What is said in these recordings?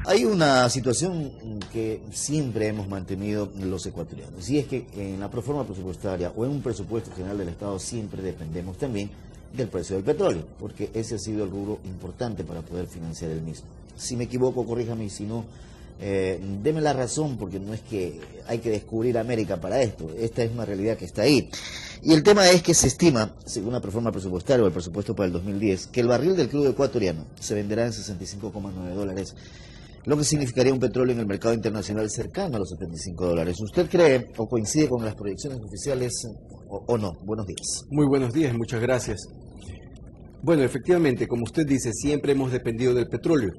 Hay una situación que siempre hemos mantenido los ecuatorianos, y es que en la proforma presupuestaria o en un presupuesto general del Estado siempre dependemos también del precio del petróleo, porque ese ha sido el rubro importante para poder financiar el mismo. Si me equivoco, corríjame, y si no, deme la razón, porque no es que hay que descubrir América para esto, esta es una realidad que está ahí. Y el tema es que se estima, según la proforma presupuestaria o el presupuesto para el 2010, que el barril del crudo ecuatoriano se venderá en $65,9, lo que significaría un petróleo en el mercado internacional cercano a los $75. ¿Usted cree o coincide con las proyecciones oficiales o no? Buenos días. Muy buenos días, muchas gracias. Bueno, efectivamente, como usted dice, siempre hemos dependido del petróleo,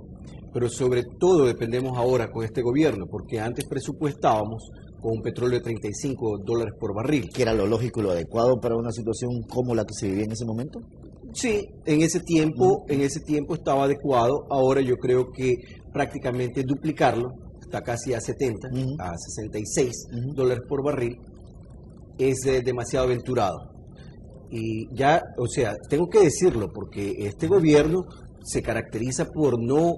pero sobre todo dependemos ahora con este gobierno, porque antes presupuestábamos con un petróleo de $35 por barril. ¿Que era lo lógico y lo adecuado para una situación como la que se vivía en ese momento? Sí, en ese tiempo estaba adecuado. Ahora yo creo que prácticamente duplicarlo, está casi a 70, a $66 por barril, es demasiado aventurado. Y ya, o sea, tengo que decirlo, porque este gobierno se caracteriza por no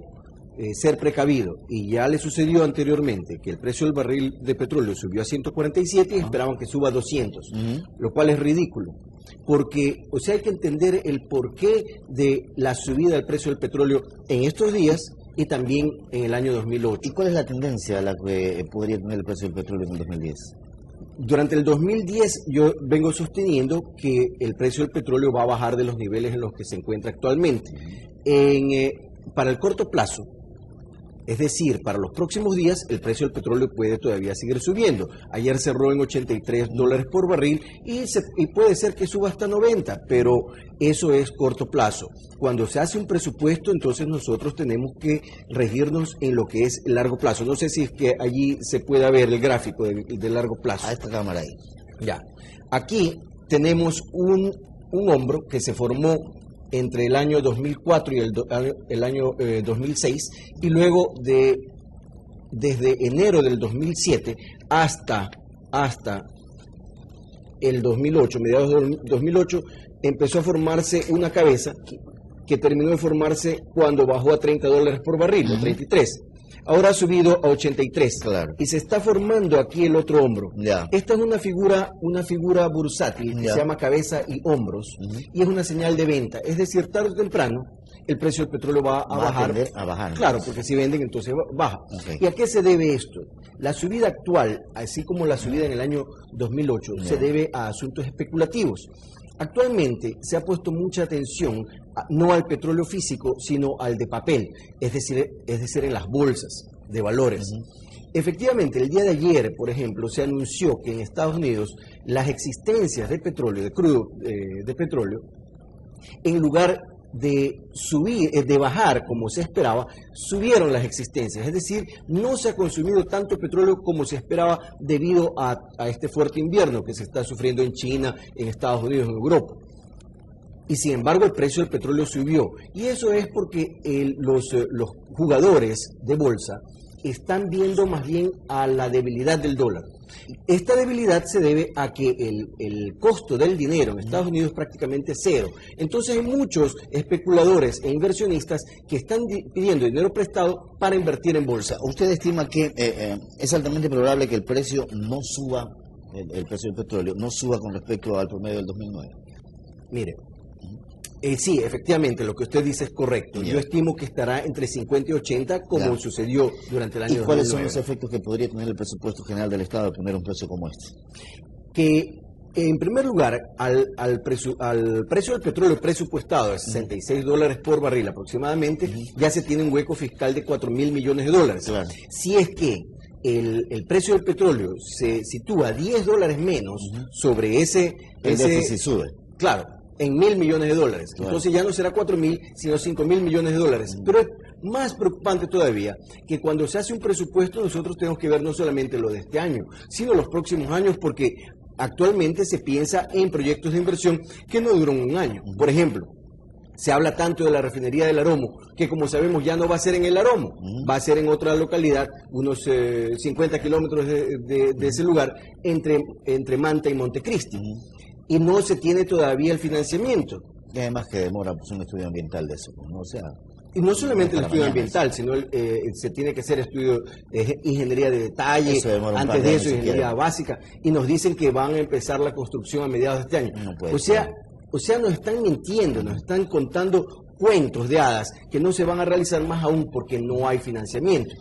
ser precavido, y ya le sucedió anteriormente que el precio del barril de petróleo subió a 147 y esperaban que suba a 200, lo cual es ridículo, porque, o sea, hay que entender el porqué de la subida del precio del petróleo en estos días y también en el año 2008. ¿Y cuál es la tendencia a la que podría tener el precio del petróleo en el 2010? Durante el 2010 yo vengo sosteniendo que el precio del petróleo va a bajar de los niveles en los que se encuentra actualmente. Para el corto plazo, es decir, para los próximos días, el precio del petróleo puede todavía seguir subiendo. Ayer cerró en $83 por barril y puede ser que suba hasta 90, pero eso es corto plazo. Cuando se hace un presupuesto, entonces nosotros tenemos que regirnos en lo que es el largo plazo. No sé si es que allí se pueda ver el gráfico de largo plazo. A esta cámara ahí. Ya. Aquí tenemos un hombro que se formó entre el año 2004 y el año 2006, y luego desde enero del 2007 hasta el 2008, mediados del 2008, empezó a formarse una cabeza que terminó de formarse cuando bajó a $30 por barril, o 33. Ahora ha subido a 83, claro, y se está formando aquí el otro hombro. Ya. Esta es una figura bursátil que se llama cabeza y hombros, y es una señal de venta. Es decir, tarde o temprano el precio del petróleo va a bajar. Claro, porque si venden, entonces baja. Okay. ¿Y a qué se debe esto? La subida actual, así como la subida en el año 2008, se debe a asuntos especulativos. Actualmente se ha puesto mucha atención no al petróleo físico, sino al de papel, es decir, en las bolsas de valores. Efectivamente, el día de ayer, por ejemplo, se anunció que en Estados Unidos las existencias de petróleo, de crudo de petróleo, en lugar de bajar como se esperaba, subieron las existencias. Es decir, no se ha consumido tanto petróleo como se esperaba debido a este fuerte invierno que se está sufriendo en China, en Estados Unidos, en Europa. Y sin embargo el precio del petróleo subió. Y eso es porque los jugadores de bolsa están viendo más bien a la debilidad del dólar. Esta debilidad se debe a que el costo del dinero en Estados Unidos es prácticamente cero. Entonces hay muchos especuladores e inversionistas que están pidiendo dinero prestado para invertir en bolsa. ¿Usted estima que es altamente probable que el precio no suba, el precio del petróleo, no suba con respecto al promedio del 2009? Mire, sí, efectivamente, lo que usted dice es correcto. Yo estimo que estará entre 50 y 80, como sucedió durante el año 2009. ¿Y cuáles son los efectos que podría tener el presupuesto general del Estado de poner un precio como este? Que, en primer lugar, al precio del petróleo presupuestado de $66 por barril aproximadamente, ya se tiene un hueco fiscal de $4.000 millones. Claro. Si es que el precio del petróleo se sitúa $10 menos sobre el déficit sube. Claro, en $1.000 millones. Claro. Entonces ya no será 4.000, sino $5.000 millones. Pero es más preocupante todavía que cuando se hace un presupuesto nosotros tenemos que ver no solamente lo de este año, sino los próximos años, porque actualmente se piensa en proyectos de inversión que no duran un año. Por ejemplo, Se habla tanto de la refinería del Aromo, que como sabemos ya no va a ser en el Aromo, va a ser en otra localidad, unos 50 kilómetros de ese lugar, entre Manta y Montecristi. Y no se tiene todavía el financiamiento. Y además que demora un estudio ambiental de eso, ¿no? O sea... Y no solamente el estudio ambiental, sino se tiene que hacer estudio de ingeniería de detalle, antes de eso ingeniería básica, y nos dicen que van a empezar la construcción a mediados de este año. No o sea, nos están mintiendo, nos están contando cuentos de hadas que no se van a realizar más aún porque no hay financiamiento.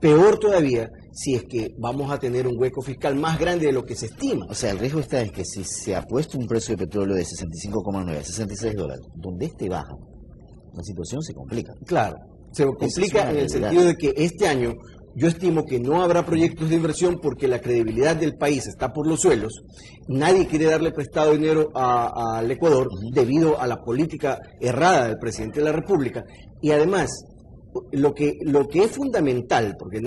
Peor todavía si es que vamos a tener un hueco fiscal más grande de lo que se estima. O sea, el riesgo está en que si se ha puesto un precio de petróleo de 65,9 a 66 dólares, donde este baja, la situación se complica. Claro, se complica en el sentido de que este año yo estimo que no habrá proyectos de inversión porque la credibilidad del país está por los suelos. Nadie quiere darle prestado dinero al Ecuador debido a la política errada del presidente de la República. Y además, lo que es fundamental, porque